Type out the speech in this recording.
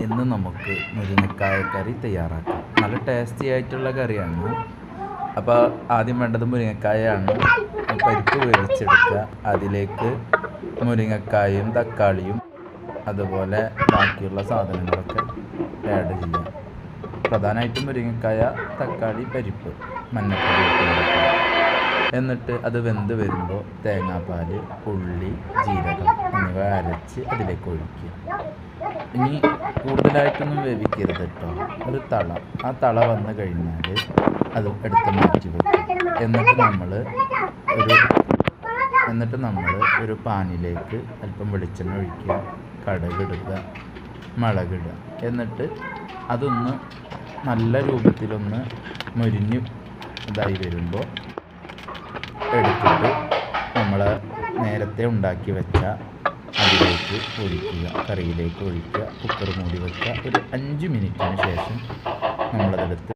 ഇന്ന് നമുക്ക് മുരിങ്ങക്കായ കറി തയ്യാറാക്കാം. നല്ല ടേസ്റ്റി ആയിട്ടുള്ള കറിയാണ്. അപ്പോൾ ആദ്യം വേണ്ടത് മുരിങ്ങക്കായാണ്. പരിപ്പ് വേവിച്ചെടുക്കുക. അതിലേക്ക് മുരിങ്ങക്കായും തക്കാളിയും അതുപോലെ ബാക്കിയുള്ള സാധനങ്ങളൊക്കെ ആഡ് ചെയ്യുക. പ്രധാനമായിട്ടും മുരിങ്ങക്കായ, തക്കാളി, പരിപ്പ്, മഞ്ഞൾപ്പൊടി ഇട്ട് കൊടുക്കുക. എന്നിട്ട് അത് വെന്ത് വരുമ്പോൾ തേങ്ങാപ്പാൽ, ഉള്ളി, ജീരകം എന്നിവ അരച്ച് അതിലേക്ക് ഒഴിക്കുക. ഇനി കൂടുതലായിട്ടൊന്നും വേവിക്കരുത് കേട്ടോ. ഒരു തള, ആ തള വന്നു കഴിഞ്ഞാൽ അത് എടുത്ത് മാറ്റി വെക്കുക. എന്നിട്ട് നമ്മൾ ഒരു പാനിലേക്ക് അല്പം വെളിച്ചെണ്ണ ഒഴിക്കുക, കടുകിടുക, മുളകിടുക. എന്നിട്ട് അതൊന്ന് നല്ല രൂപത്തിലൊന്ന് മുരിഞ്ഞ് ഇതായി വരുമ്പോൾ എടുത്തിട്ട് നമ്മൾ നേരത്തെ ഉണ്ടാക്കി വെച്ച അതിലേക്ക് ഒഴിക്കുക, കറിയിലേക്ക് ഒഴിക്കുക, കുക്കർ മൂടി വയ്ക്കുക. ഒരു 5 മിനിറ്റിന് ശേഷം നമ്മളതെടുത്ത്